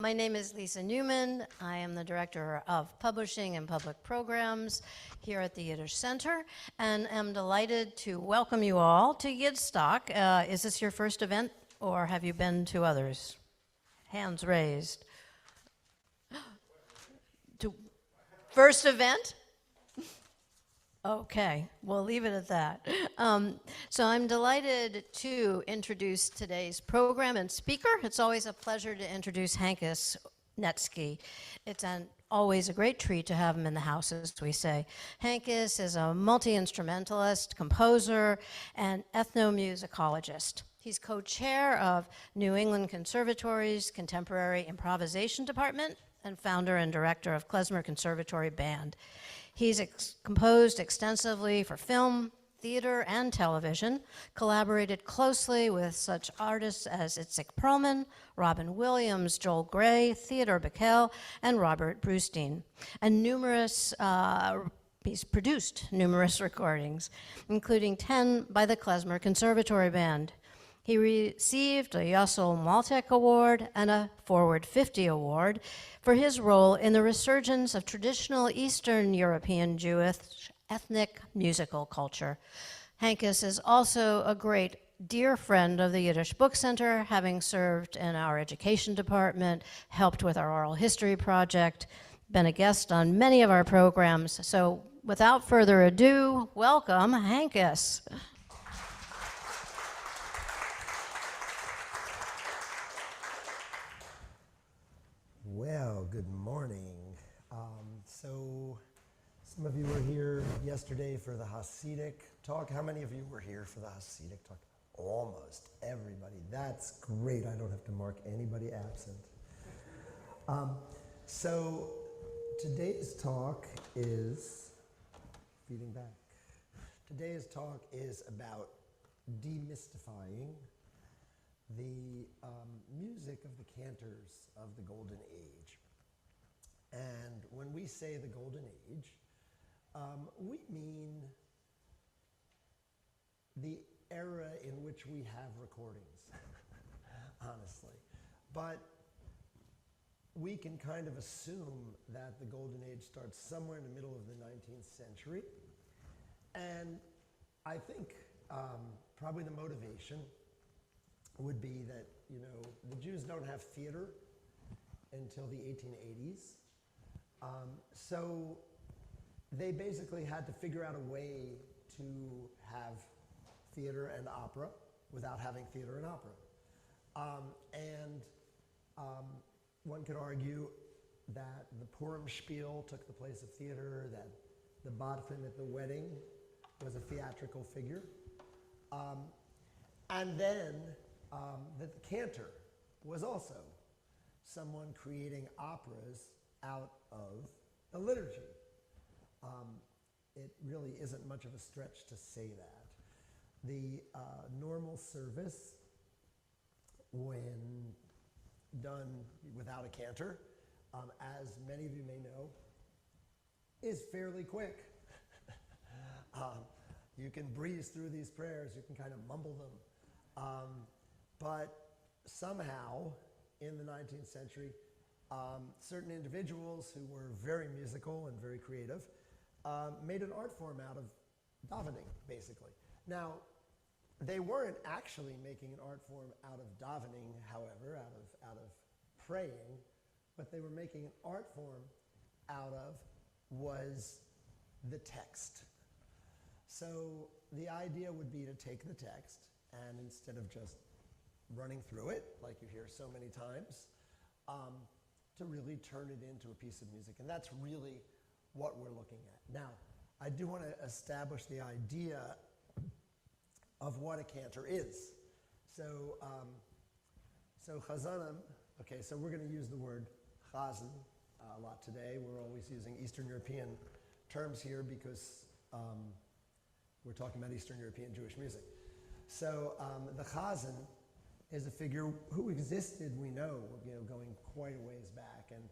My name is Lisa Newman. I am the Director of Publishing and Public Programs here at the Yiddish Center, and am delighted to welcome you all to Yidstock. Is this your first event, or have you been to others? Hands raised. First event? Okay, we'll leave it at that. So I'm delighted to introduce today's program and speaker. It's always a pleasure to introduce Hankus Netsky. It's always a great treat to have him in the house, as we say. Hankus is a multi-instrumentalist, composer, and ethnomusicologist. He's co-chair of New England Conservatory's Contemporary Improvisation Department and founder and director of Klezmer Conservatory Band. He's composed extensively for film, theater, and television, collaborated closely with such artists as Itzik Perlman, Robin Williams, Joel Grey, Theodore Bickel, and Robert Brustein. And he's produced numerous recordings, including 10 by the Klezmer Conservatory Band. He received a Yossel Maltek Award and a Forward 50 Award for his role in the resurgence of traditional Eastern European Jewish ethnic musical culture. Hankus is also a great dear friend of the Yiddish Book Center, having served in our education department, helped with our oral history project, been a guest on many of our programs. So without further ado, welcome, Hankus. Well, good morning. So some of you were here yesterday for the Hasidic talk. How many of you were here for the Hasidic talk? Almost everybody. That's great. I don't have to mark anybody absent. So today's talk is, feeding back. Today's talk is about demystifying the music of the cantors of the Golden Age. And when we say the Golden Age, we mean the era in which we have recordings, honestly. But we can kind of assume that the Golden Age starts somewhere in the middle of the 19th century. And I think probably the motivation would be that, you know, the Jews don't have theater until the 1880s. So they basically had to figure out a way to have theater and opera without having theater and opera. One could argue that the Purim spiel took the place of theater, that the Badfin at the wedding was a theatrical figure. And then that the cantor was also someone creating operas out of the liturgy. It really isn't much of a stretch to say that. The normal service, when done without a cantor, as many of you may know, is fairly quick. You can breeze through these prayers, you can kind of mumble them. But somehow, in the 19th century, certain individuals who were very musical and very creative made an art form out of davening, basically. Now, they weren't actually making an art form out of davening, however, out of praying. What they were making an art form out of was the text. So the idea would be to take the text and instead of just running through it, like you hear so many times, to really turn it into a piece of music. And that's really what we're looking at. Now, I do want to establish the idea of what a cantor is. So Khazones, okay, so we're going to use the word Chazan a lot today. We're always using Eastern European terms here because we're talking about Eastern European Jewish music. So the Chazan is a figure who existed, we know, going quite a ways back. And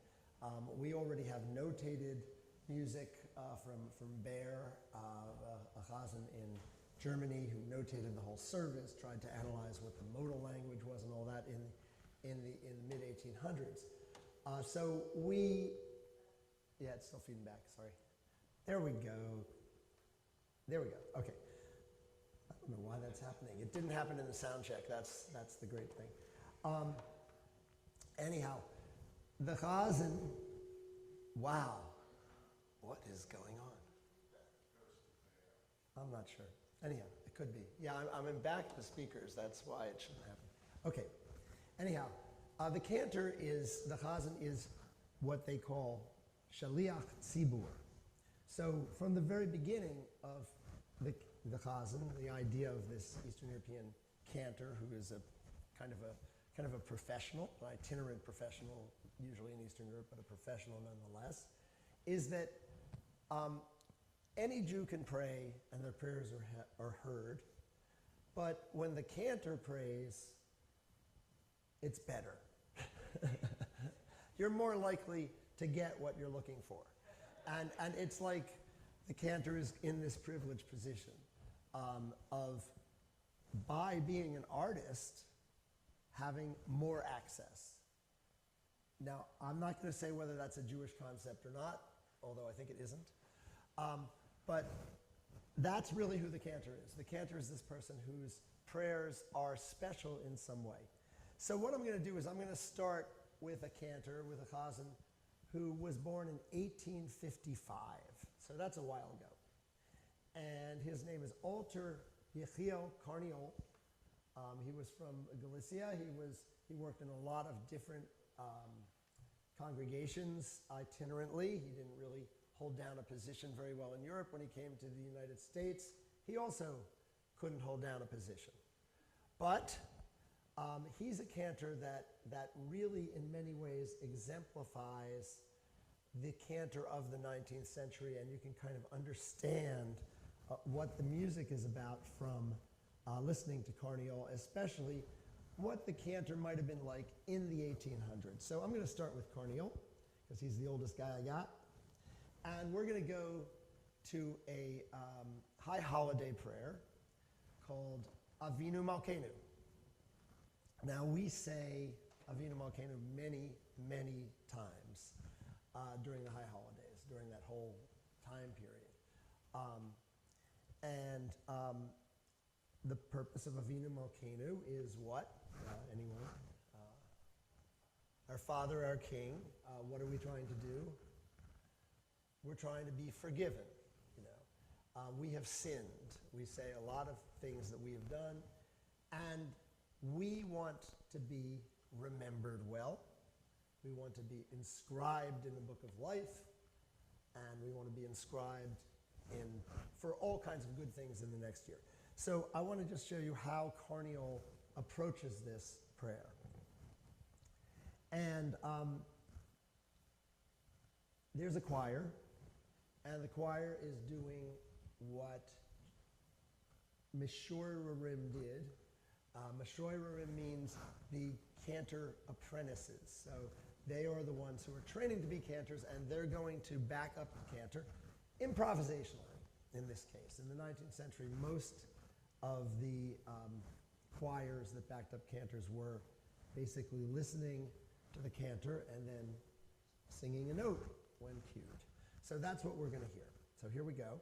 we already have notated music from Baer, a Chazan in Germany who notated the whole service, tried to analyze what the modal language was and all that in the mid-1800s. So yeah, it's still feeding back, sorry. There we go. There we go, okay. I don't know why that's happening. It didn't happen in the sound check, that's the great thing. Anyhow, the Khazen, wow, what is going on? I'm not sure. Anyhow, it could be. Yeah, I'm in back to the speakers, that's why it shouldn't happen. Okay, anyhow, the cantor is, the Khazen is what they call Shaliach Tzibur. So from the very beginning of the Khazen, the idea of this Eastern European cantor, who is a kind of a professional, an itinerant professional, usually in Eastern Europe, but a professional nonetheless, is that any Jew can pray and their prayers are heard, but when the cantor prays, it's better. You're more likely to get what you're looking for. And it's like the cantor is in this privileged position of, by being an artist, having more access. Now, I'm not going to say whether that's a Jewish concept or not, although I think it isn't. But that's really who the cantor is. The cantor is this person whose prayers are special in some way. So what I'm going to do is I'm going to start with a cantor, with a Khazen, who was born in 1855. So that's a while ago. And his name is Alter Yechiel Carniol. He was from Galicia. He worked in a lot of different congregations itinerantly. He didn't really hold down a position very well in Europe. When he came to the United States, he also couldn't hold down a position. But he's a cantor that really, in many ways, exemplifies the cantor of the 19th century, and you can kind of understand what the music is about from listening to Carniol, especially what the cantor might have been like in the 1800s. So I'm going to start with Carniol, because he's the oldest guy I got. And we're going to go to a high holiday prayer called Avinu Malkeinu. Now, we say Avinu Malkeinu many, many times during the high holidays, during that whole time period. The purpose of Avinu Malkeinu is what? Anyone? Our Father, our King. What are we trying to do? We're trying to be forgiven. You know, we have sinned. We say a lot of things that we have done, and we want to be remembered well. We want to be inscribed in the book of life, and we want to be inscribed for all kinds of good things in the next year. So I want to just show you how Carniol approaches this prayer. And there's a choir, and the choir is doing what Meshorerim did. Meshorerim means the cantor apprentices. So they are the ones who are training to be cantors, and they're going to back up the cantor improvisationally, in this case. In the 19th century, most of the choirs that backed up cantors were basically listening to the cantor and then singing a note when cued. So that's what we're going to hear. So here we go.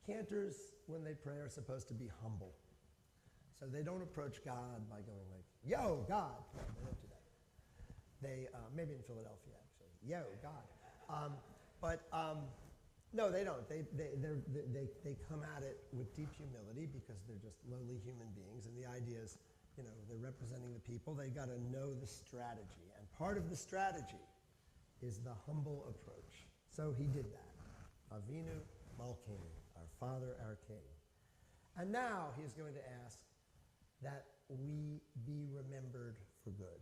Cantors, when they pray, are supposed to be humble. So they don't approach God by going like, yo, God. No, they don't do that. They, maybe in Philadelphia, actually. Yo, God. No, they don't. They come at it with deep humility because they're just lowly human beings. And the idea is, you know, they're representing the people. They got to know the strategy. And part of the strategy is the humble approach. So he did that. Avinu Malkeinu. Our Father, our King. And now he's going to ask that we be remembered for good.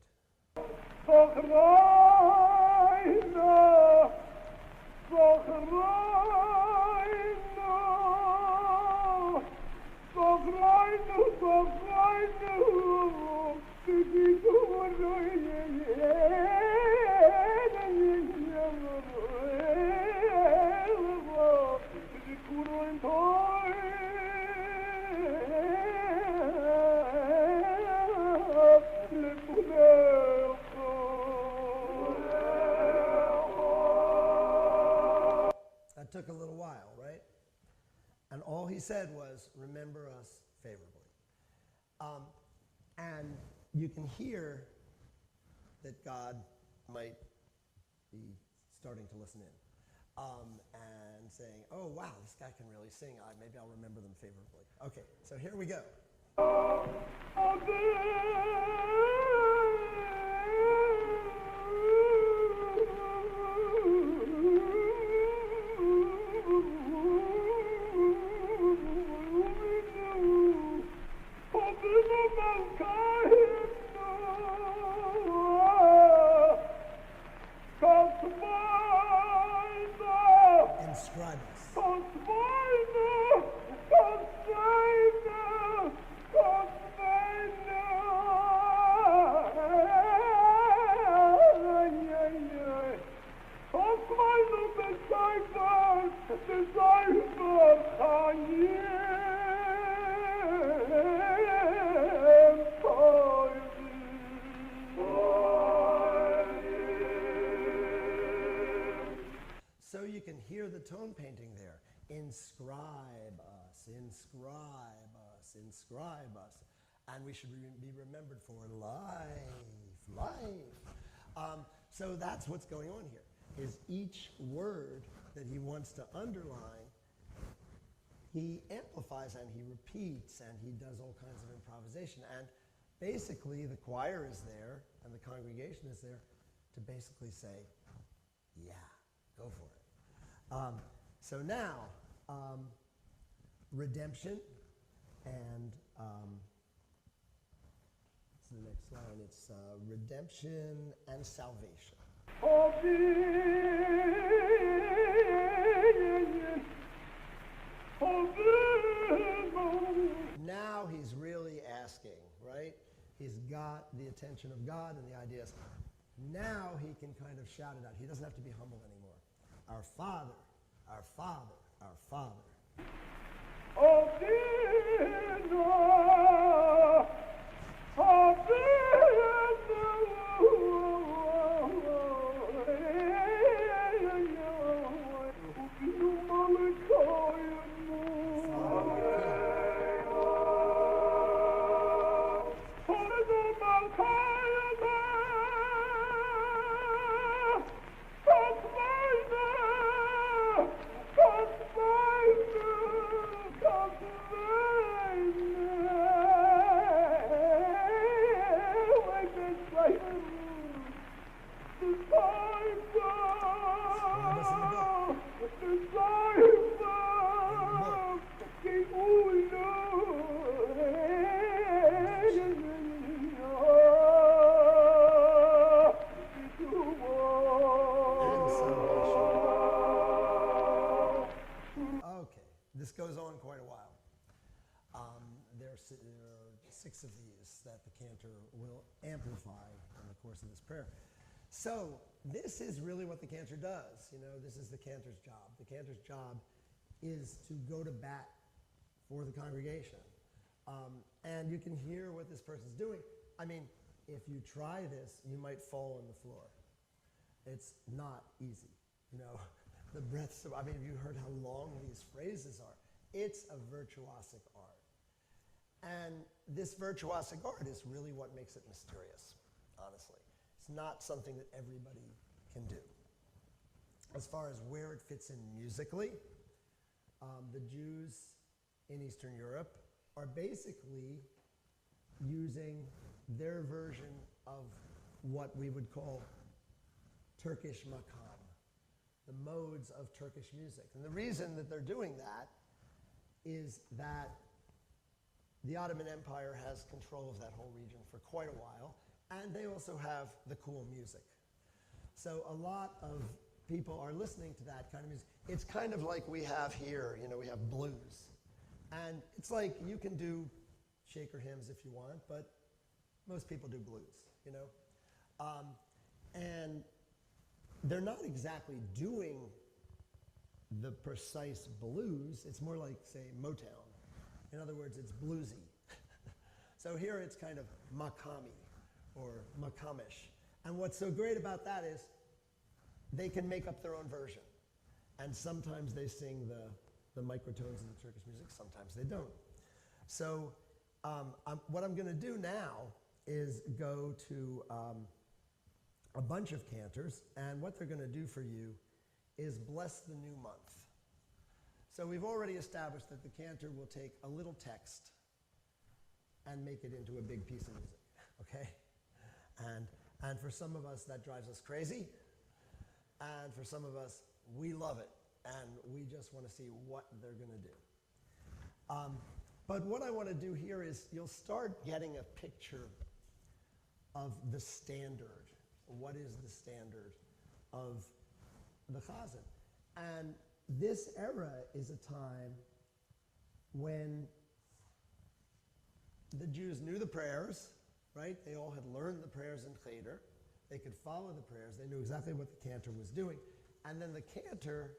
That took a little while, right? And all he said was, remember us favorably. And you can hear that God might be starting to listen in and saying, oh, wow, this guy can really sing. Maybe I'll remember them favorably. Okay, so here we go. Inscribe us. So you can hear the tone painting there. Inscribe us, inscribe us, inscribe us. And we should be remembered for life. So that's what's going on here, is each word that he wants to underline, he amplifies and he repeats and he does all kinds of improvisation. And basically the choir is there and the congregation is there to basically say, yeah, go for it. So now, redemption, and what's the next line? It's redemption and salvation. Now he's really asking, right? He's got the attention of God, and the idea is now he can kind of shout it out. He doesn't have to be humble anymore. Our Father, our Father, our Father. This goes on quite a while. There are 6 of these that the cantor will amplify in the course of this prayer. So this is really what the cantor does. You know, this is the cantor's job. The cantor's job is to go to bat for the congregation. And you can hear what this person's doing. I mean, if you try this, you might fall on the floor. It's not easy, you know. The breaths of, I mean, have you heard how long these phrases are? It's a virtuosic art. And this virtuosic art is really what makes it mysterious, honestly. It's not something that everybody can do. As far as where it fits in musically, the Jews in Eastern Europe are basically using their version of what we would call Turkish makam, the modes of Turkish music. And the reason that they're doing that is that the Ottoman Empire has control of that whole region for quite a while, and they also have the cool music. So a lot of people are listening to that kind of music. It's kind of like we have here, you know, we have blues. And it's like you can do shaker hymns if you want, but most people do blues, you know. And they're not exactly doing the precise blues. It's more like, say, Motown. In other words, it's bluesy. So here it's kind of makami or makamish. And what's so great about that is they can make up their own version. And sometimes they sing the microtones of the Turkish music, sometimes they don't. So what I'm going to do now is go to a bunch of cantors, and what they're going to do for you is bless the new month. So we've already established that the cantor will take a little text and make it into a big piece of music, okay? And for some of us, that drives us crazy. And for some of us, we love it. And we just want to see what they're going to do. But what I want to do here is you'll start getting a picture of the standard. What is the standard of the Chazan? And this era is a time when the Jews knew the prayers, right? They all had learned the prayers in Cheder. They could follow the prayers. They knew exactly what the cantor was doing. And then the cantor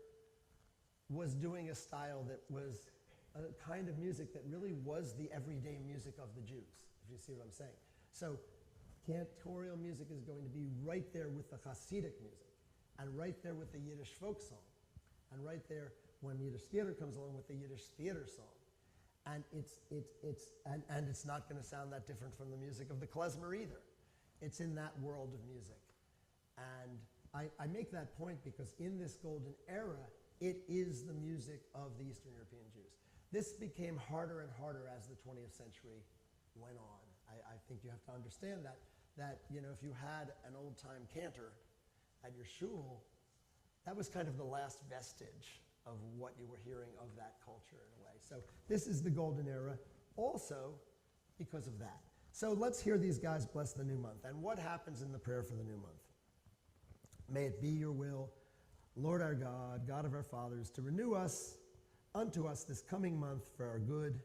was doing a style that was a kind of music that really was the everyday music of the Jews, if you see what I'm saying. So cantorial music is going to be right there with the Hasidic music, and right there with the Yiddish folk song, and right there when Yiddish theater comes along with the Yiddish theater song. And it's not going to sound that different from the music of the klezmer either. It's in that world of music. And I make that point because in this golden era, it is the music of the Eastern European Jews. This became harder and harder as the 20th century went on. I think you have to understand that you know, if you had an old-time cantor at your shul, that was kind of the last vestige of what you were hearing of that culture in a way. So this is the golden era also because of that. So let's hear these guys bless the new month. And what happens in the prayer for the new month? May it be your will, Lord our God, God of our fathers, to renew us unto us this coming month for our good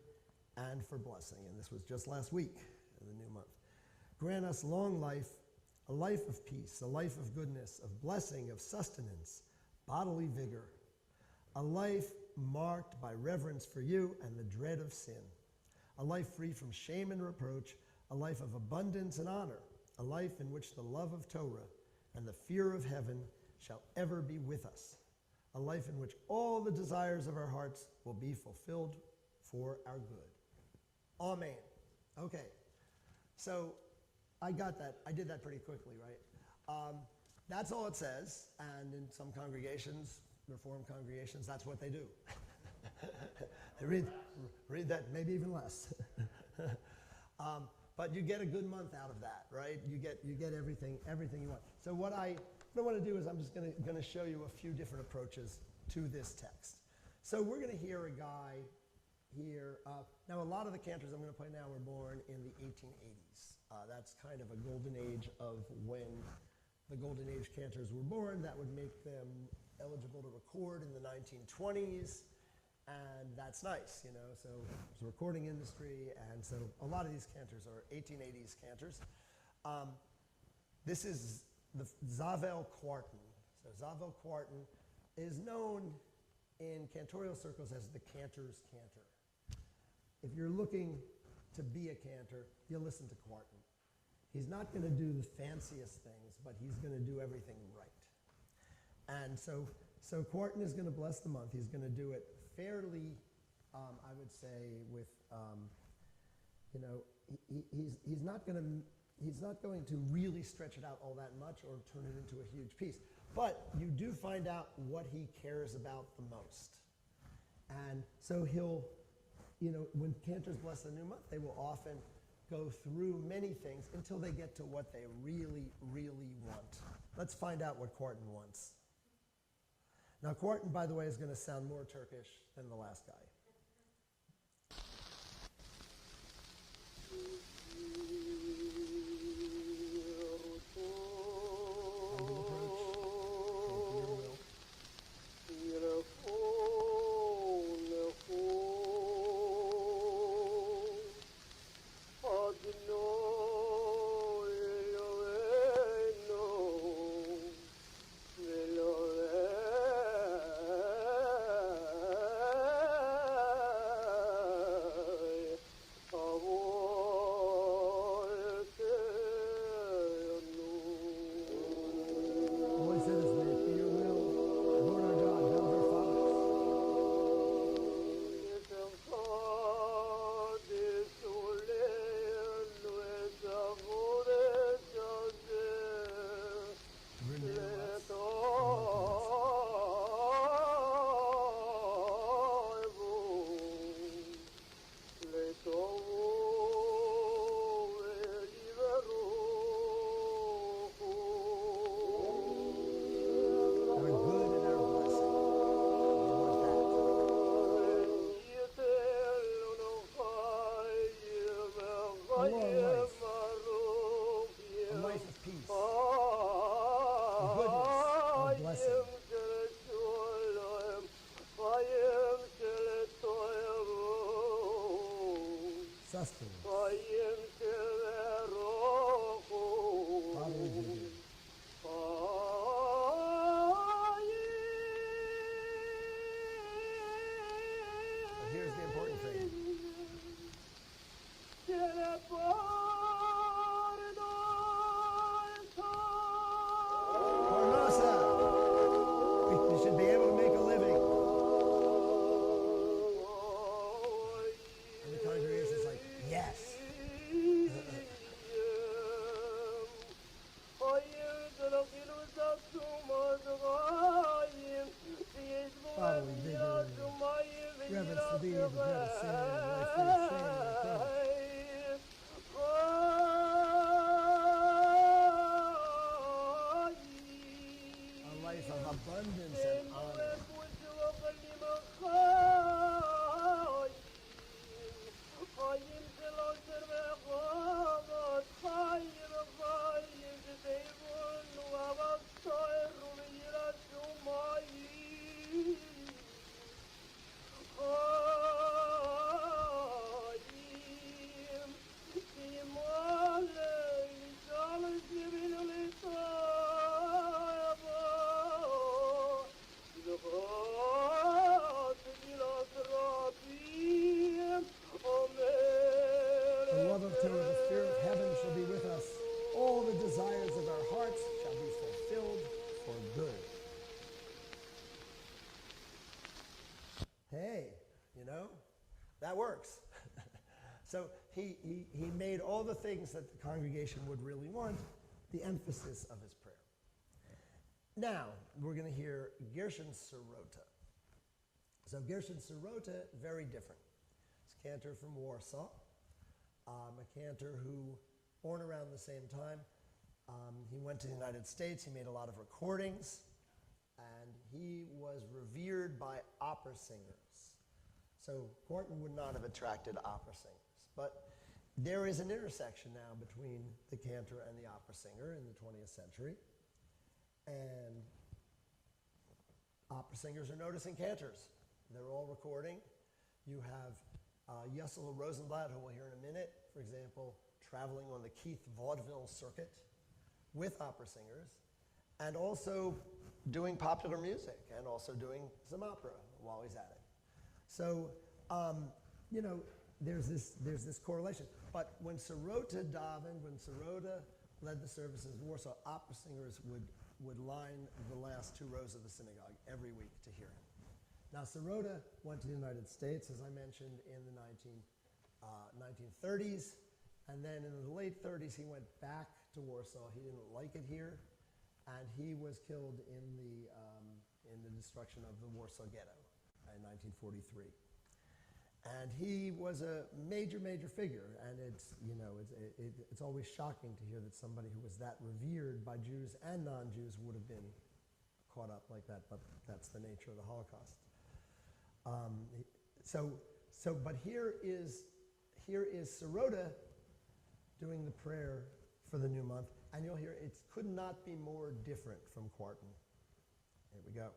and for blessing. And this was just last week in the new month. Grant us long life, a life of peace, a life of goodness, of blessing, of sustenance, bodily vigor, a life marked by reverence for you and the dread of sin, a life free from shame and reproach, a life of abundance and honor, a life in which the love of Torah and the fear of heaven shall ever be with us, a life in which all the desires of our hearts will be fulfilled for our good. Amen. Okay, so I got that. I did that pretty quickly, right? That's all it says, and in some congregations, Reformed congregations, that's what they do. They read that, maybe even less. But you get a good month out of that, right? You get everything you want. So what I want to do is I'm just going to show you a few different approaches to this text. So we're going to hear a guy here. Now, a lot of the cantors I'm going to play now were born in the 1880s. That's kind of a golden age of when the golden age cantors were born. That would make them eligible to record in the 1920s. And that's nice, you know, so there's a recording industry, and so a lot of these cantors are 1880s cantors. This is the Zavel Quarten. So Zavel Quarten is known in cantorial circles as the cantor's cantor. If you're looking to be a cantor, you'll listen to Quarten. He's not going to do the fanciest things, but he's going to do everything right. And so Quarten is going to bless the month. He's going to do it fairly, I would say, with, you know, he's not going to really stretch it out all that much or turn it into a huge piece. But you do find out what he cares about the most. And so he'll, you know, when cantors bless the new month, they will often go through many things until they get to what they really, really want. Let's find out what Quarten wants. Now, Quarten, by the way, is going to sound more Turkish than the last guy. justice. Father, we give you. But here's the important thing. Formosa! We should be able to make a living. And the congregation is like, yes. Father, we give you reverence for thee, the bread of sin, and life for your shame, and cross. A life of abundance and honor. The love of Torah, the fear of heaven shall be with us. All the desires of our hearts shall be fulfilled for good. Hey, you know, that works. So he made all the things that the congregation would really want the emphasis of his prayer. Now, we're going to hear Gershon Sirota. So Gershon Sirota, very different. He's a cantor from Warsaw, a cantor who, born around the same time, he went to the United States, he made a lot of recordings, and he was revered by opera singers. So Gorton would not have attracted opera singers. But there is an intersection now between the cantor and the opera singer in the 20th century. And opera singers are noticing cantors. They're all recording. You have Yessel Rosenblatt, who we'll hear in a minute, for example, traveling on the Keith vaudeville circuit with opera singers, and also doing popular music, and also doing some opera while he's at it. So, you know, there's this correlation. But when Sirota davened, when Sirota led the services in Warsaw, opera singers would line the last two rows of the synagogue every week to hear him. Now, Sirota went to the United States, as I mentioned, in the 1930s, and then in the late 30s, he went back to Warsaw. He didn't like it here, and he was killed in the destruction of the Warsaw Ghetto in 1943. And he was a major, major figure, and it's, you know, it's always shocking to hear that somebody who was that revered by Jews and non-Jews would have been caught up like that, but that's the nature of the Holocaust. But here is Sirota doing the prayer for the new month, and you'll hear it could not be more different from Quarton. Here we go.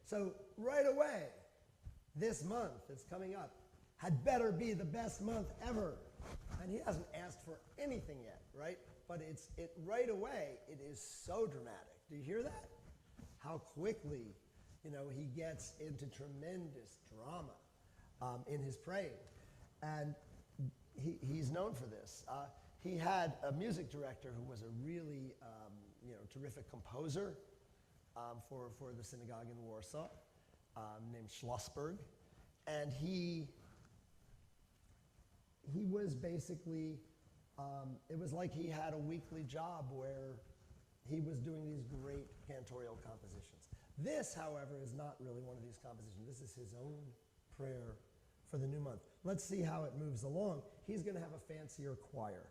So right away, this month that's coming up had better be the best month ever. And he hasn't asked for anything yet, right? But right away, it is so dramatic. Do you hear that? How quickly, you know, he gets into tremendous drama. in his praying. And he's known for this. He had a music director who was a really terrific composer for the synagogue in Warsaw, named Schlossberg. And he was basically, it was like he had a weekly job where he was doing these great cantorial compositions. This, however, is not really one of these compositions. This is his own prayer for the new month. Let's see how it moves along. He's going to have a fancier choir.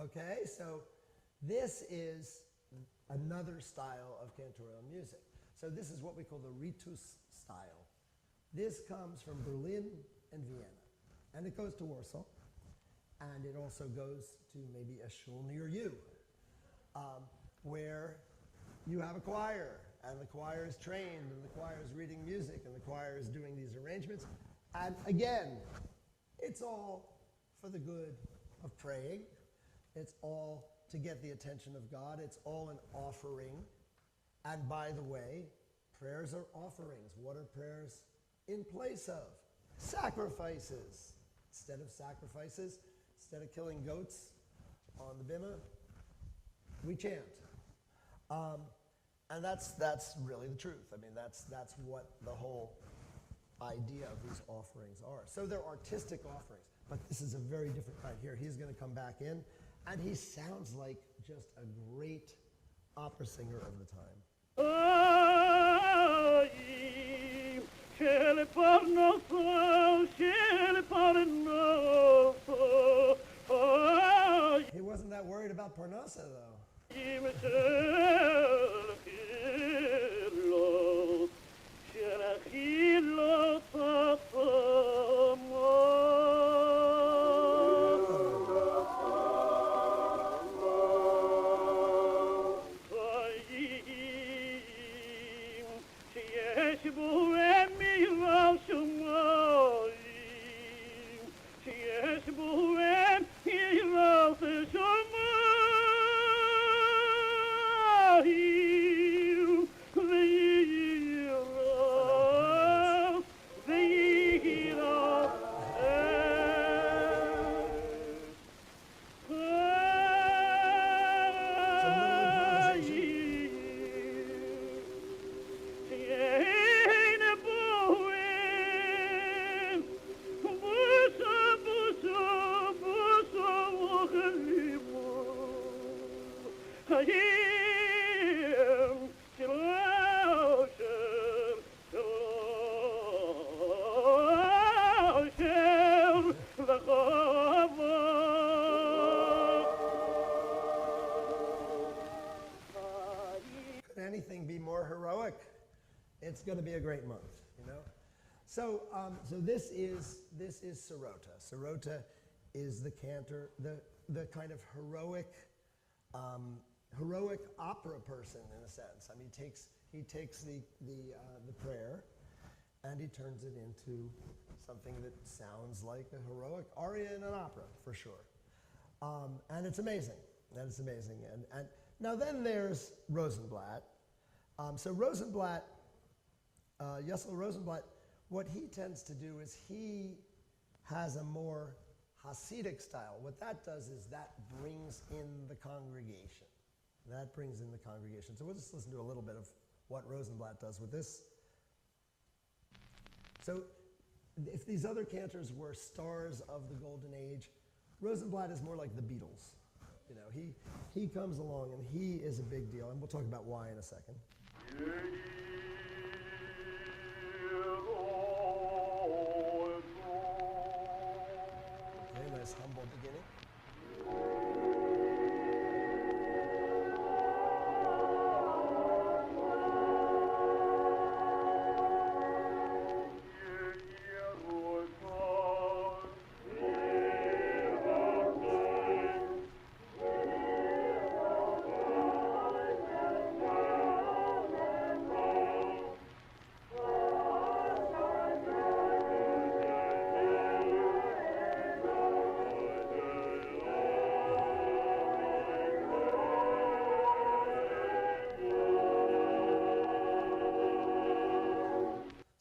Okay, so this is another style of cantorial music. So this is what we call the Ritus style. This comes from Berlin and Vienna, and it goes to Warsaw, and it also goes to maybe a shul near you, where you have a choir, and the choir is trained, and the choir is reading music, and the choir is doing these arrangements. And again, it's all for the good of praying. It's all to get the attention of God. It's all an offering. And by the way, prayers are offerings. What are prayers in place of? Sacrifices. Instead of sacrifices, instead of killing goats on the bimah, we chant. And that's really the truth. I mean, that's what the whole idea of these offerings are. So they're artistic offerings, but this is a very different kind. Here, he's going to come back in, and he sounds like just a great opera singer of the time. He wasn't that worried about Parnassa, though. It's going to be a great month, you know. So, so this is Sirota. Sirota is the cantor, the kind of heroic opera person in a sense. I mean, he takes the prayer, and he turns it into something that sounds like a heroic aria in an opera, for sure. And it's amazing. And it's amazing. And now then there's Rosenblatt. So Rosenblatt. Yessel Rosenblatt, what he tends to do is he has a more Hasidic style. What that does is that brings in the congregation. That brings in the congregation. So we'll just listen to a little bit of what Rosenblatt does with this. So if these other cantors were stars of the Golden Age, Rosenblatt is more like the Beatles. You know, he comes along and he is a big deal, and we'll talk about why in a second. Nice humble beginning.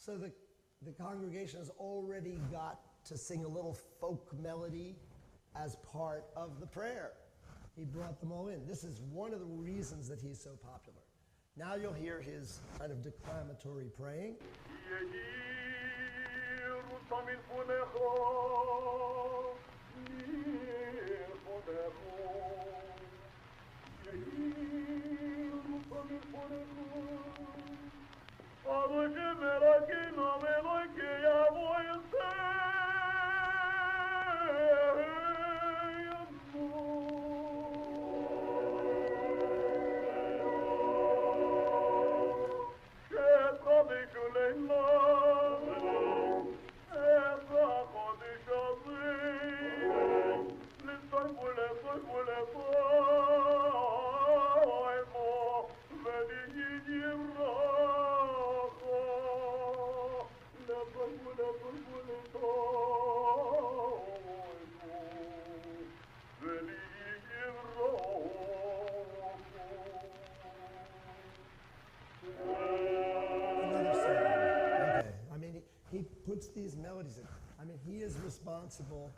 So the congregation has already got to sing a little folk melody as part of the prayer. He brought them all in. This is one of the reasons that he's so popular. Now you'll hear his kind of declamatory praying. These melodies in. I mean, he is responsible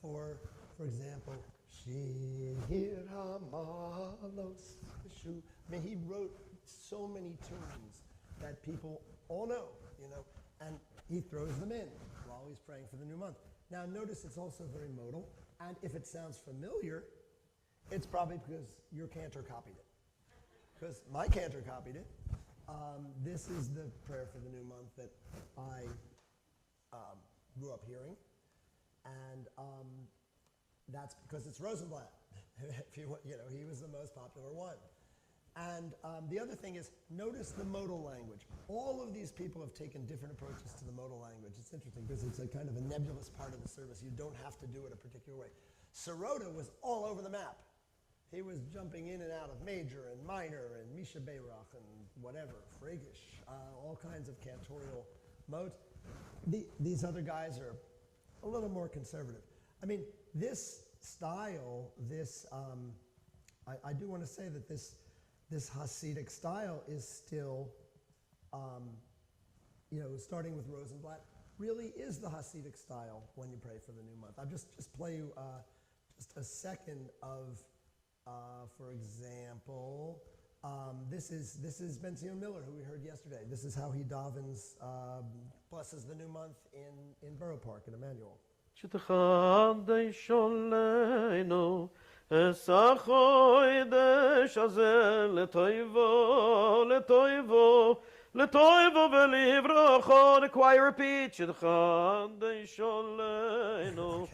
for example, Shir Hamalos Shu. I mean, he wrote so many tunes that people all know, you know, and he throws them in while he's praying for the new month. Now, notice it's also very modal, and if it sounds familiar, it's probably because your cantor copied it. Because my cantor copied it. This is the prayer for the new month that I grew up hearing, and that's because it's Rosenblatt. If you know, he was the most popular one. And the other thing is, notice the modal language. All of these people have taken different approaches to the modal language. It's interesting because it's a kind of a nebulous part of the service. You don't have to do it a particular way. Sirota was all over the map. He was jumping in and out of major and minor and Misha Beirach and whatever, Fragish, all kinds of cantorial modes. These other guys are a little more conservative. I mean, this style, I do want to say that this Hasidic style is still, you know, starting with Rosenblatt, really is the Hasidic style when you pray for the new month. I'll just play you just a second of, for example, this is Ben Zion Miller, who we heard yesterday. This is how he davens, blesses the new month in Borough Park in Emmanuel. לטויבו ולברוכו, the choir repeats, שדחן שולנו,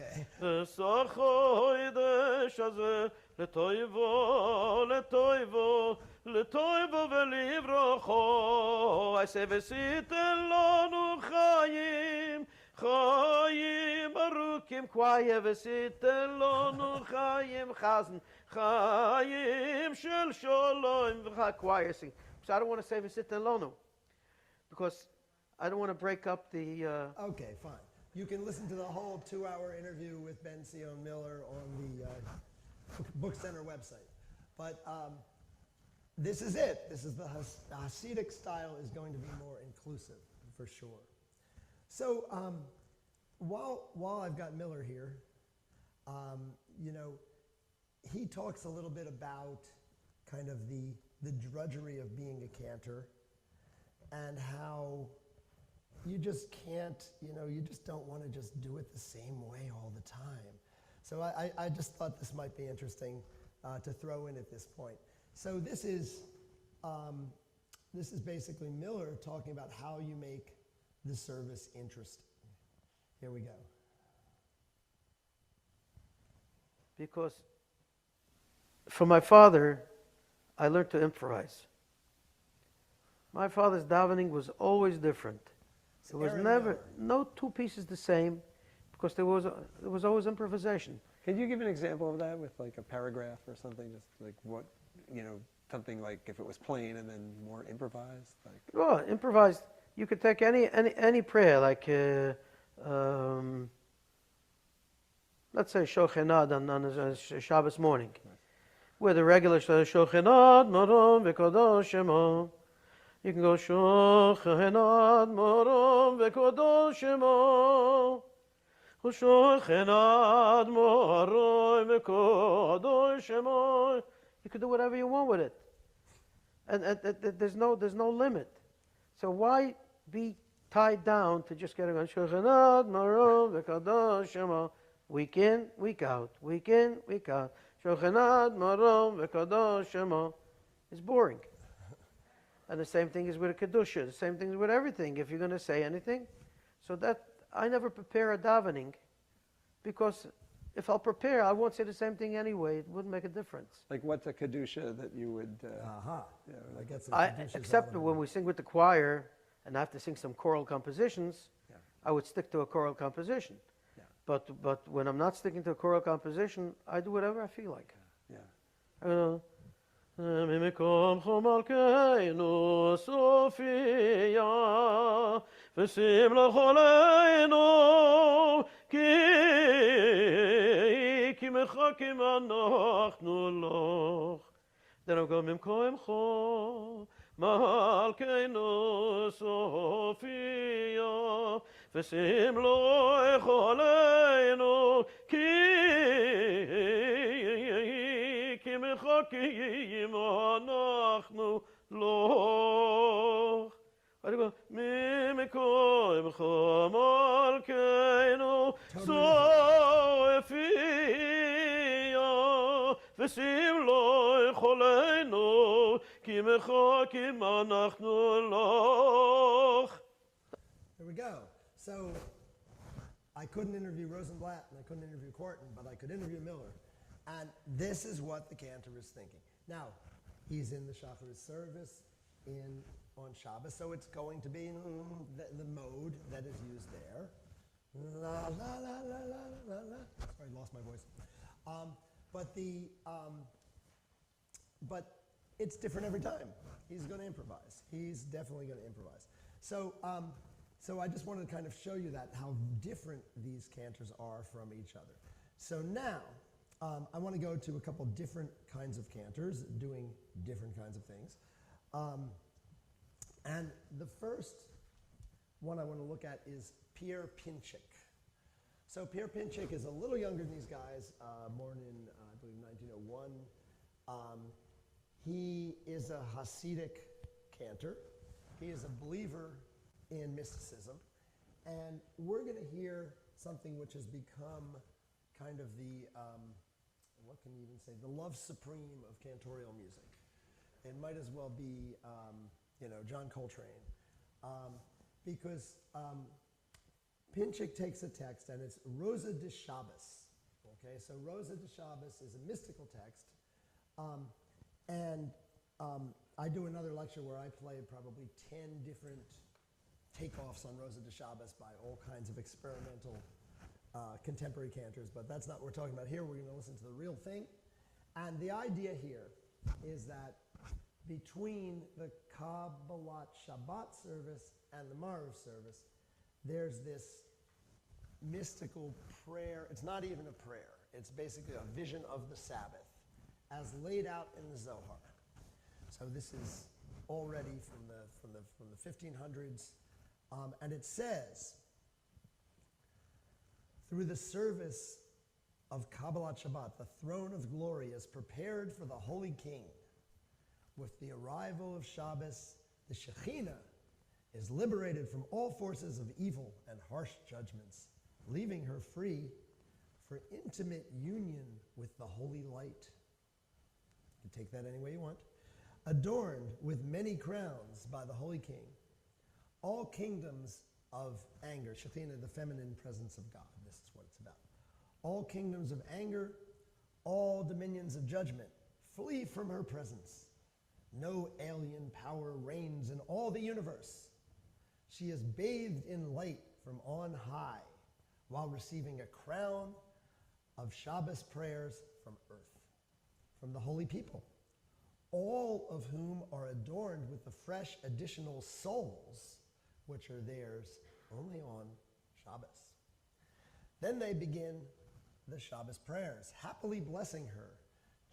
סחוידש הזה, לטויבו, לטויבו, לטויבו ולברוכו, I say, וסיתן לנו חיים, חיים ארוכים, choir, וסיתן לנו חיים, חזן, חיים של שלום, choir sing. So I don't want to say v'sitan lonu, because I don't want to break up the... Okay, fine. You can listen to the whole 2-hour interview with Ben Zion Miller on the Book Center website. But this is it. This is the Hasidic style is going to be more inclusive, for sure. So while I've got Miller here, you know, he talks a little bit about kind of the drudgery of being a cantor and how you just can't, you know, you just don't want to just do it the same way all the time. So I just thought this might be interesting to throw in at this point. So this is basically Miller talking about how you make the service interesting. Here we go. Because for my father, I learned to improvise. My father's davening was always different. There was never, no two pieces the same, because there was always improvisation. Can you give an example of that with like a paragraph or something? Just like what, you know, something like if it was plain and then more improvised? Like. Well, improvised, you could take any prayer, like, let's say Shochenad on a Shabbos morning. Where the regular Shochenad, Morom, V'Kodosh Shemo, You can go Shochen ad morom v'kodosh shemo. Shochen ad morom v'kodosh shemo. You can do whatever you want with it. And there's no limit. So why be tied down to just getting on Shochen ad morom v'kodosh shemo? Week in, week out, week in, week out. Shochen ad morom v'kodosh shemo. It's boring. And the same thing is with a kedusha. The same thing is with everything. If you're going to say anything, so that I never prepare a davening, because if I'll prepare, I won't say the same thing anyway. It wouldn't make a difference. Like what's a kedusha that you would? Yeah, I get some Except when we sing with the choir, and I have to sing some choral compositions, Yeah. I would stick to a choral composition. Yeah. But when I'm not sticking to a choral composition, I do whatever I feel like. Yeah. ממקום חומלכנו סופיה ושים לחולנו כי מחכים אנחנו לך דרכו ממקומך מלכנו סופיה ושים לחולנו כי מחכים אנחנו לך. ממקומך מלכנו סופיה ושים לחולנו כי מחכים אנחנו לך. There we go. So I couldn't interview Rosenblatt and I couldn't interview Corton, but I could interview Miller. And this is what the cantor is thinking. Now, he's in the Shacharis service on Shabbos, so it's going to be the mode that is used there. La, la, la, la, la, la, la. Sorry, I lost my voice. But it's different every time. He's going to improvise. He's definitely going to improvise. So I just wanted to kind of show you that, how different these cantors are from each other. So now, I want to go to a couple different kinds of cantors doing different kinds of things. And the first one I want to look at is Pierre Pinchik. So Pierre Pinchik is a little younger than these guys, born in, I believe, 1901. He is a Hasidic cantor. He is a believer in mysticism. And we're going to hear something which has become kind of the, what can you even say, the love supreme of cantorial music. It might as well be, John Coltrane. Because Pinchik takes a text, and it's Rosa de Shabbos. Okay, so Rosa de Shabbos is a mystical text. I do another lecture where I play probably 10 different takeoffs on Rosa de Shabbos by all kinds of experimental contemporary cantors, but that's not what we're talking about here. We're going to listen to the real thing. And the idea here is that between the Kabbalat Shabbat service and the Maariv service, there's this mystical prayer. It's not even a prayer. It's basically a vision of the Sabbath as laid out in the Zohar. So this is already from the 1500s. And it says, through the service of Kabbalat Shabbat, the throne of glory is prepared for the Holy King. With the arrival of Shabbos, the Shekhinah is liberated from all forces of evil and harsh judgments, leaving her free for intimate union with the holy light. You can take that any way you want. Adorned with many crowns by the Holy King, all kingdoms of anger, Shekhinah, the feminine presence of God, this is what it's about. All kingdoms of anger, all dominions of judgment, flee from her presence. No alien power reigns in all the universe. She is bathed in light from on high while receiving a crown of Shabbos prayers from earth, from the holy people, all of whom are adorned with the fresh additional souls which are theirs only on Shabbos. Then they begin the Shabbos prayers, happily blessing her,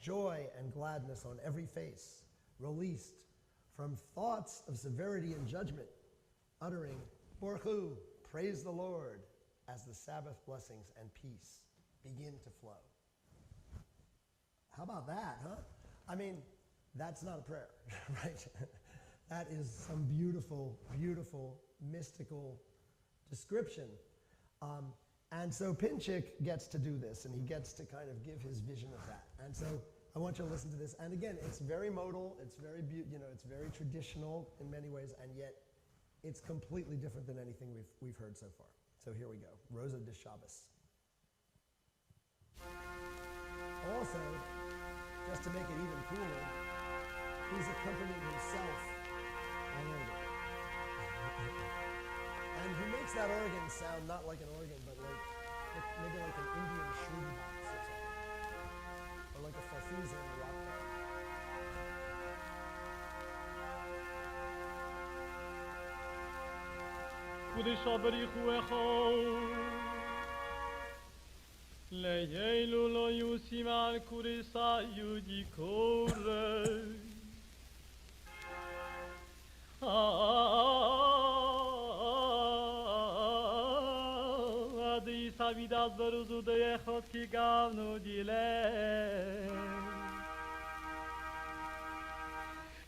joy and gladness on every face, released from thoughts of severity and judgment, uttering, Baruch Hu, praise the Lord, as the Sabbath blessings and peace begin to flow. How about that, huh? I mean, that's not a prayer, right? That is some beautiful, beautiful, mystical description. And so Pinchik gets to do this, and he gets to kind of give his vision of that. And so I want you to listen to this. And again, it's very modal, it's very, it's very traditional in many ways, and yet it's completely different than anything we've heard so far. So here we go, Rosa de Shabbos. Also, just to make it even cooler, he's accompanying himself on organ. And he makes that organ sound not like an organ, but like maybe like an Indian shruti box or something. Or like a farfisa in a rock band. קודשא בריחו ליילו לא יוסים על קודשא יהודי קורא עדי סבידת ברוזו דייחות כי גבנו דילה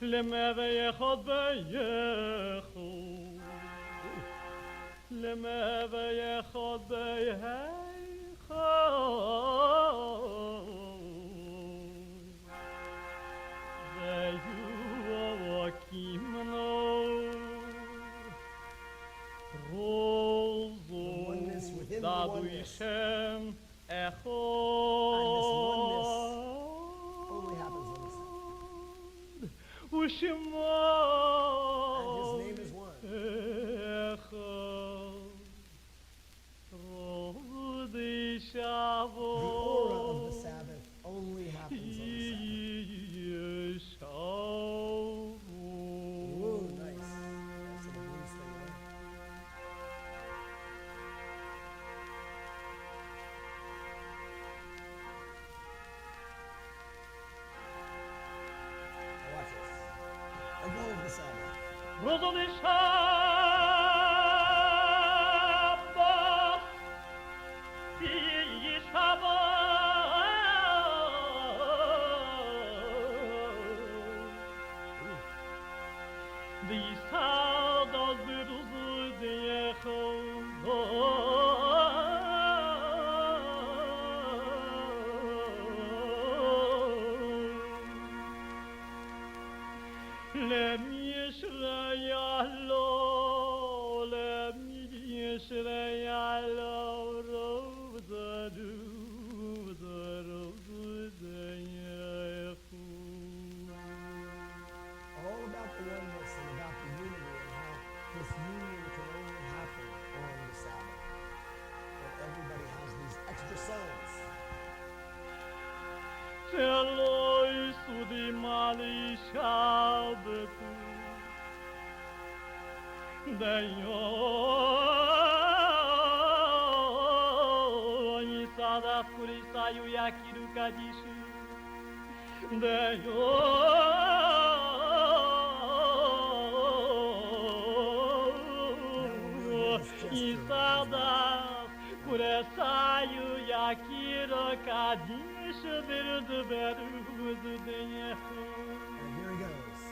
למווה יחוד בייחוד لما بياخد بياخد بيو وكيمنو روزو دادويشم Only happens on the sound. وشمو And his name is one. The aura of the Sabbath only happens on the Sabbath. Ooh, nice. Nice little blues thing there. Now watch this. The glow of the Sabbath. And here he goes.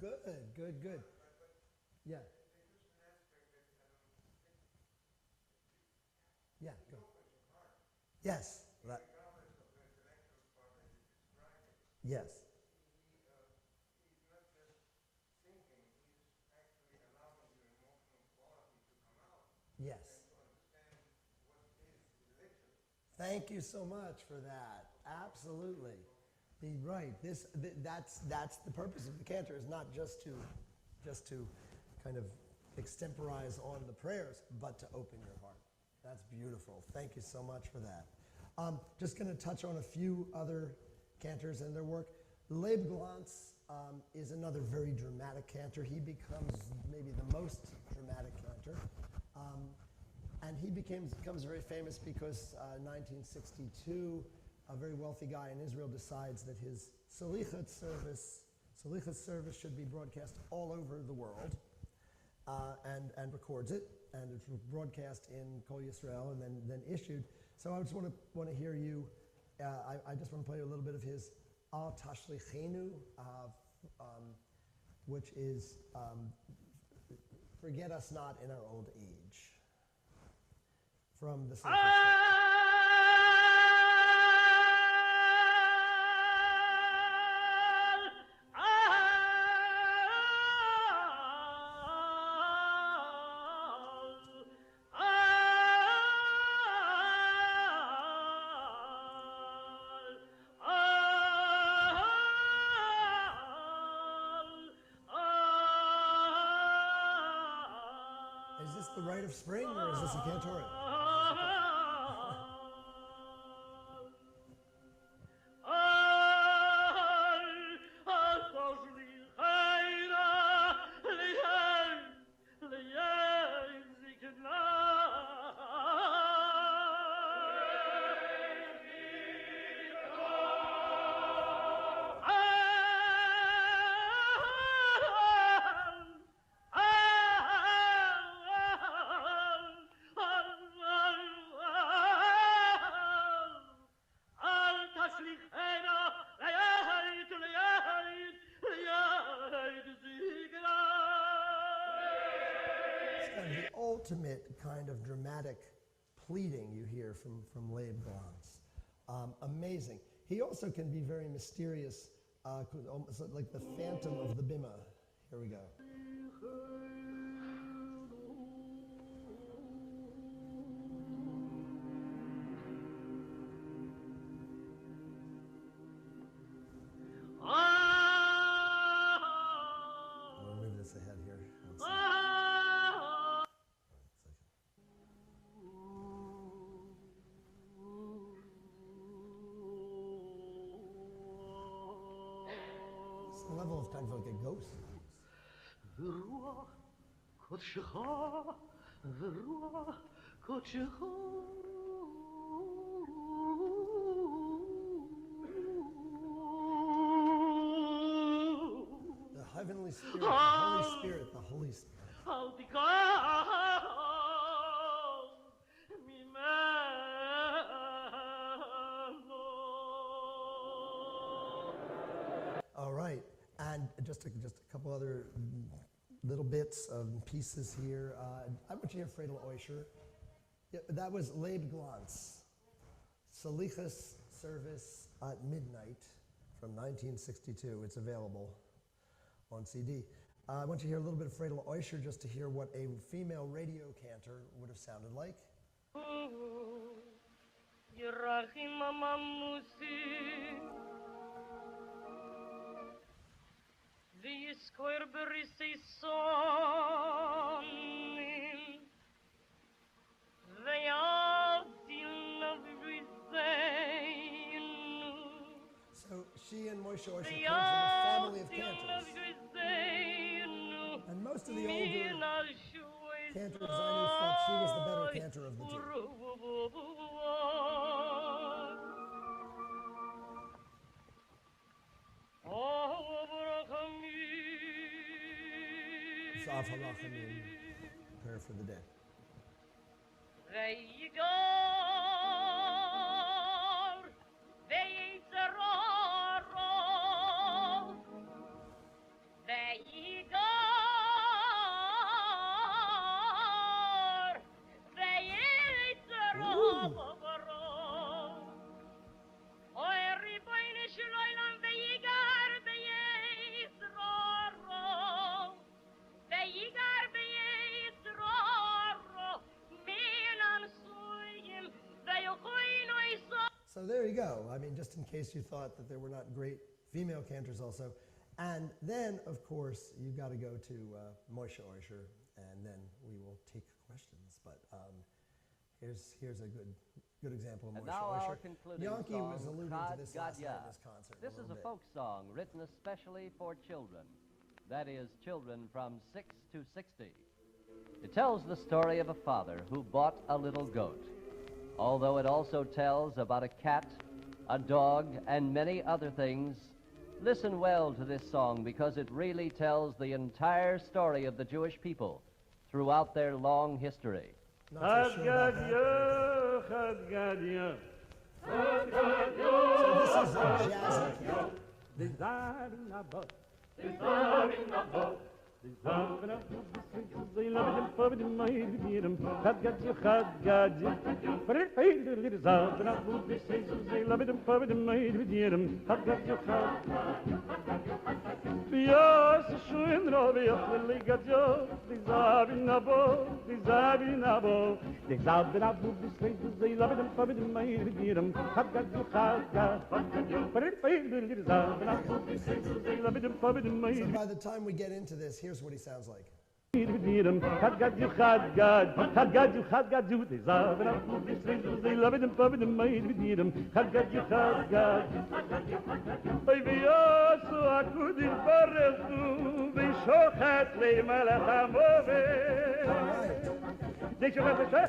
Good, good, good. Yeah. Yeah, go. Yes. Yes. Yes. Thank you so much for that. Absolutely. Right. That's the purpose of the cantor, is not just to kind of extemporize on the prayers, but to open your heart. That's beautiful. Thank you so much for that. Just going to touch on a few other cantors and their work. Leibglanz is another very dramatic cantor. He becomes maybe the most dramatic cantor. And he becomes very famous because 1962, a very wealthy guy in Israel decides that his Salichot service should be broadcast all over the world, and records it, and it's broadcast in Kol Yisrael and then issued. So I just want to hear you. I just want to play a little bit of his Al Tashlichenu, which is Forget Us Not in Our Old Age, from the Salichot service. Is this the Rite of Spring, or is this a cantorial? The ultimate kind of dramatic pleading you hear from Leibglanz. Amazing. He also can be very mysterious, almost like the phantom of the bima. Here we go. I'll move this ahead here. One second. It's the level of kind of like a ghost. The heavenly spirit, the Holy Spirit, the Holy Spirit. All right, and just a couple other little bits of pieces here. I want you to hear Friedel Oischer. Yeah, that was Leibglanz, Salichas service at midnight from 1962. It's available on CD. I want you to hear a little bit of Friedel Oischer just to hear what a female radio cantor would have sounded like. So she and Moshe Oischer came from a family of cantors. And most of the older cantors I knew thought she was the better cantor of the two. Zav halachamim, prayer for the dead. So there you go. I mean, just in case you thought that there were not great female cantors also. And then, of course, you've got to go to Moshe Oisher, and then we will take questions. But here's a good example of And Moshe now our Oisher. concluding Yankee song, was alluding to Chad this last night Gadya. in this concert. This is a bit. folk song written especially for children. That is, children from 6 to 60. It tells the story of a father who bought a little goat. Although it also tells about a cat, a dog, and many other things, listen well to this song because it really tells the entire story of the Jewish people throughout their long history. Not so sure about that. Chadgadia. So this is a jazzy piano. So by the time we get into this, here's what he sounds like.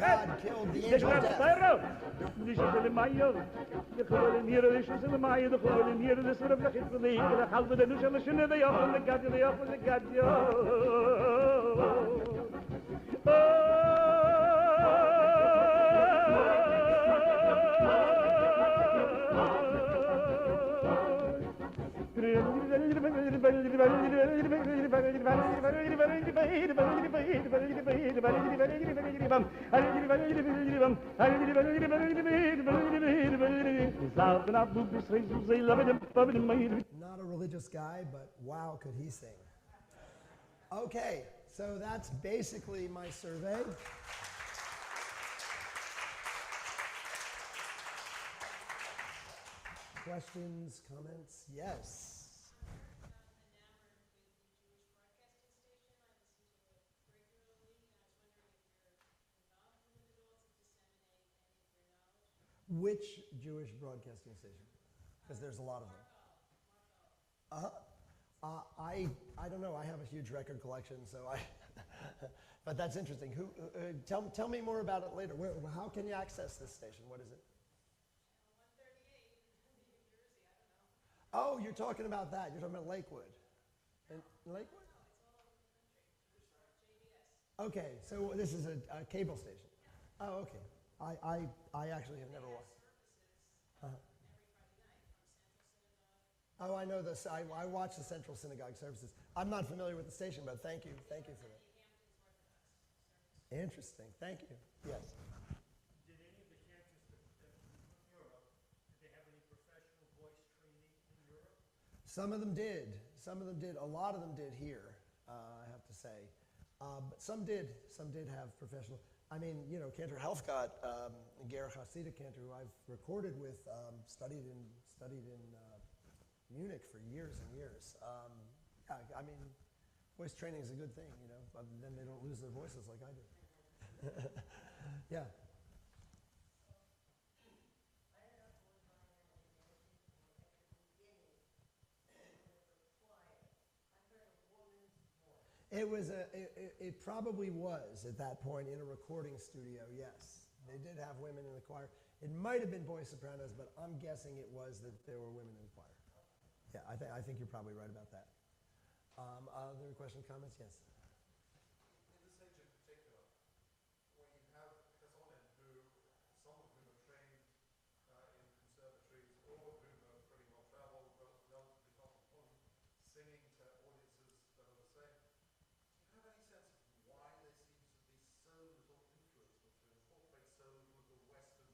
God killed the angel of death. Not a religious guy, but wow, could he sing. Okay, so that's basically my survey. Questions, comments? Yes. Which Jewish broadcasting station? Because there's a lot of them. I don't know. I have a huge record collection, so but that's interesting. Who? Tell me more about it later. How can you access this station? What is it? 138 in New Jersey. I don't know. Oh, you're talking about that. You're talking about Lakewood. In Lakewood? Okay, so this is a cable station. Oh, okay. I actually have never watched. Oh, I know this. I watch the Central Synagogue services. I'm not familiar with the station, but thank you for that. Interesting. Thank you. Yes. Did any of the cantors from Europe, did they have any professional voice training in Europe? Some of them did. Some of them did. A lot of them did here, I have to say. But some did. Some did have professional. I mean, you know, Cantor Helfgott, Ger Hasidic Cantor, who I've recorded with, studied in Munich for years and years. Yeah, I mean, voice training is a good thing, you know, but then they don't lose their voices like I do. Yeah. It probably was at that point in a recording studio, yes. They did have women in the choir. It might have been boy sopranos, but I'm guessing it was that there were women in the choir. Yeah, I think you're probably right about that. Other questions, comments? Yes. In this age in particular, when you have Khazones who, some of whom are trained in conservatories, all of whom are pretty well traveled, but relatively cosmopolitan, singing to audiences that are the same, do you have any sense of why there seems to be so little influence, to incorporate so little of the Western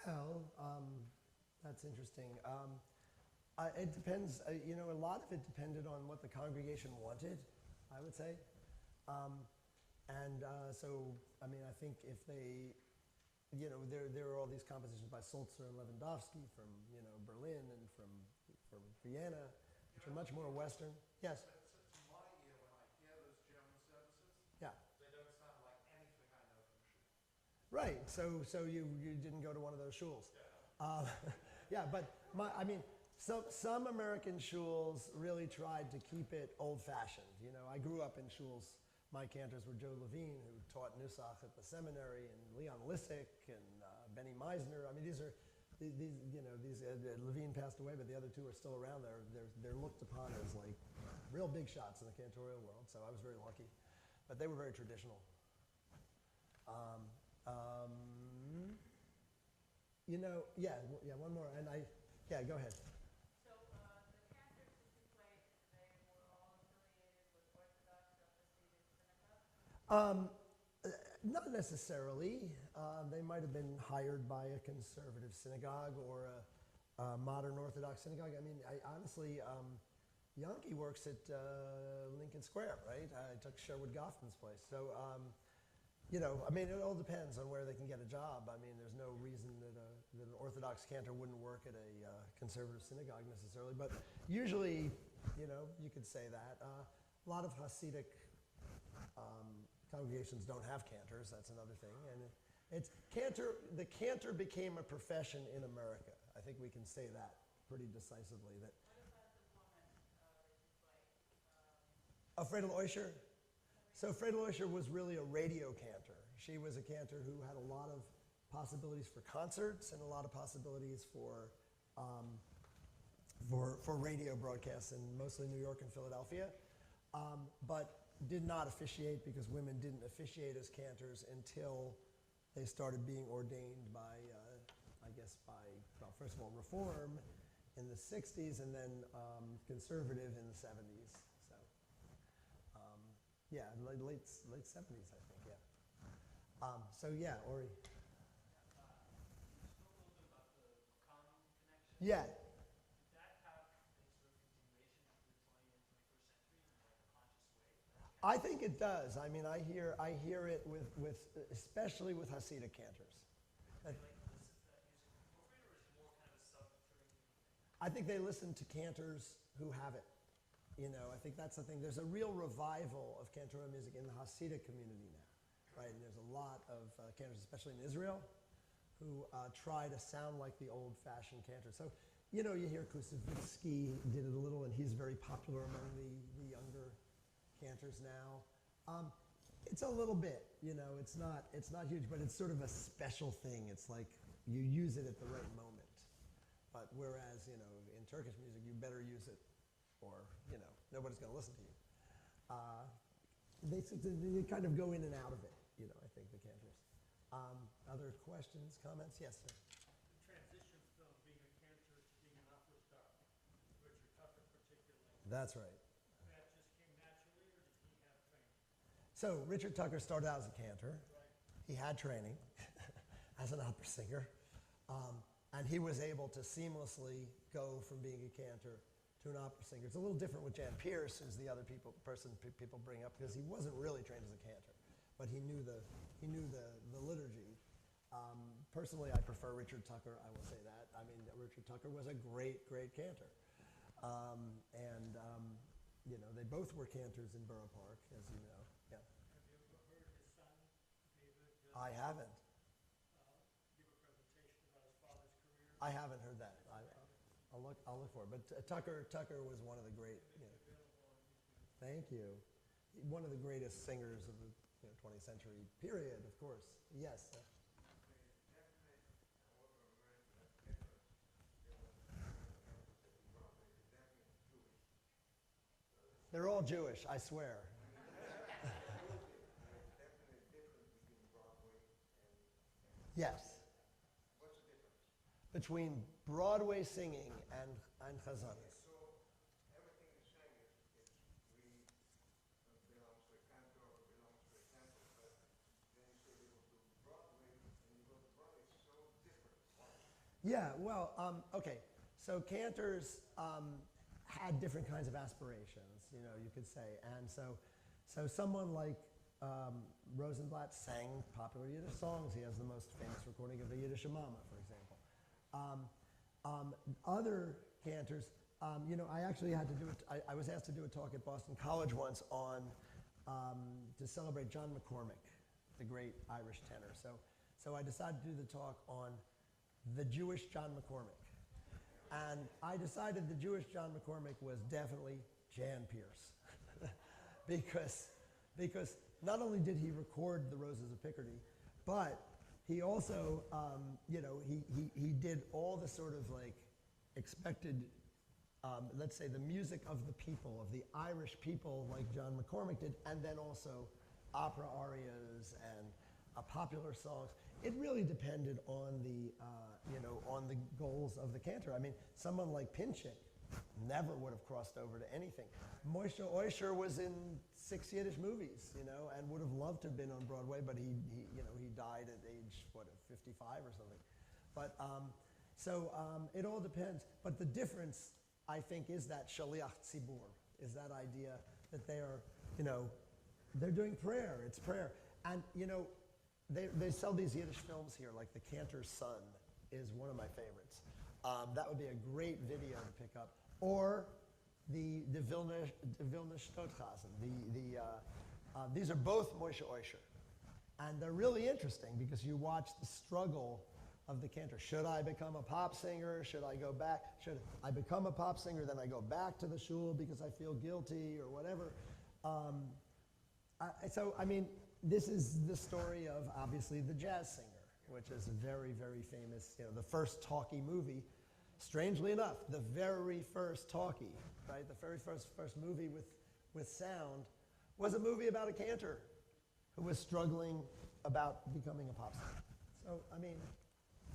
Well, that's interesting. It depends. A lot of it depended on what the congregation wanted, I would say. So, I mean, I think if they, there are all these compositions by Sulzer and Lewandowski from, Berlin and from Vienna, which are much more Western. Yes? To my ear, when I hear those German services, Yeah. they don't sound like anything I know from Schubert. Right. So you didn't go to one of those shuls. Yeah, but some American shuls really tried to keep it old-fashioned. I grew up in shuls. My cantors were Joe Levine, who taught Nusach at the seminary, and Leon Lissick, and Benny Meisner. I mean, these Levine passed away, but the other two are still around. They're looked upon as like real big shots in the cantorial world. So I was very lucky, but they were very traditional. One more, and go ahead. So the cantors that you played, they were all affiliated with Orthodox or Hasidic synagogue? Not necessarily. They might have been hired by a conservative synagogue or a modern Orthodox synagogue. I mean, honestly, Yankee works at Lincoln Square, right? I took Sherwood Goffman's place. So, it all depends on where they can get a job. I mean, there's no reason that an Orthodox cantor wouldn't work at a conservative synagogue necessarily. But usually, you could say that. A lot of Hasidic congregations don't have cantors. That's another thing. And the cantor became a profession in America. I think we can say that pretty decisively. That. What about the woman that you played? Friedel Euscher? So Friedel Euscher was really a radio cantor. She was a cantor who had a lot of possibilities for concerts and a lot of possibilities for radio broadcasts in mostly New York and Philadelphia, but did not officiate because women didn't officiate as cantors until they started being ordained by, first of all, Reform in the 60s and then conservative in the 70s. Late 70s, I think, yeah. Ori. You spoke a little bit about the Khan connection. Yeah. Did that have a sort of continuation into the 20th and 21st century in like a conscious way? I think it does. I mean, I hear it with especially with Hasidic cantors. Like listen to that music incorporated, or is it more kind of a subterranean? I think they listen to cantors who have it. I think that's the thing. There's a real revival of cantorial music in the Hasidic community now, right? And there's a lot of cantors, especially in Israel, who try to sound like the old-fashioned cantors. So, you hear Kusevitsky did it a little, and he's very popular among the younger cantors now. It's a little bit, it's not huge, but it's sort of a special thing. It's like you use it at the right moment. But whereas, in Turkish music, you better use it or, nobody's going to listen to you. They kind of go in and out of it, I think, the cantors. Other questions, comments? Yes, sir. The transition from being a cantor to being an opera star, Richard Tucker particularly, That's right. that just came naturally, or did he have training? So Richard Tucker started out as a cantor. Right. He had training as an opera singer. And he was able to seamlessly go from being a cantor to an opera singer. It's a little different with Jan Pierce, who's the other person people bring up, because he wasn't really trained as a cantor, but he knew the liturgy. Personally, I prefer Richard Tucker. I will say that. I mean, Richard Tucker was a great cantor, they both were cantors in Borough Park, as you know. Yeah. Have you ever heard his son, David, I haven't. give a presentation about his father's career? I haven't heard that. I'll look for it. But Tucker was one of the great. Thank you. One of the greatest singers of the 20th century period, of course. Yes. They're all Jewish, I swear. Yes. What's the difference? Between Broadway singing and Khazones. So everything you're saying is we belongs to a cantor or belongs to a cantor, but then you say you go to Broadway and you go to Broadway, it's so different. Yeah, well, okay. So cantors had different kinds of aspirations, you know, you could say. And so someone like Rosenblatt sang popular Yiddish songs. He has the most famous recording of the Yiddish Mama, for example. Other cantors, you know, I actually had to do it. I was asked to do a talk at Boston College once on to celebrate John McCormick, the great Irish tenor. So I decided to do the talk on the Jewish John McCormick. And I decided the Jewish John McCormick was definitely Jan Pierce. because not only did he record the Roses of Picardy, but he also, you know, he did all the sort of like expected, let's say the music of the people, of the Irish people like John McCormick did, and then also opera arias and popular songs. It really depended on the, you know, on the goals of the cantor. I mean, someone like Pinchik never would have crossed over to anything. Moshe Oisher was in 6 Yiddish movies, you know, and would have loved to have been on Broadway, but he you know, he died at age, what, 55 or something. But, it all depends. But the difference, I think, is that shaliach tzibur, is that idea that they are, you know, they're doing prayer, it's prayer. And, you know, they sell these Yiddish films here, like The Cantor's Son is one of my favorites. That would be a great video to pick up. Or the Vilna Stottchasen. These are both Moshe Oisher. And they're really interesting because you watch the struggle of the cantor. Should I become a pop singer? Should I go back? Should I become a pop singer, then I go back to the shul because I feel guilty or whatever? So, I mean, this is the story of, obviously, The Jazz Singer, which is a very, very famous, you know, the first talkie movie. Strangely enough, the very first talkie, right, the very first movie with sound was a movie about a cantor who was struggling about becoming a pop singer. So, I mean,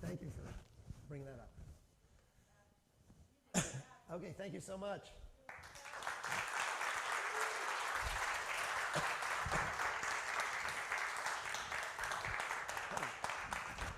thank you for bringing that up. Okay, thank you so much.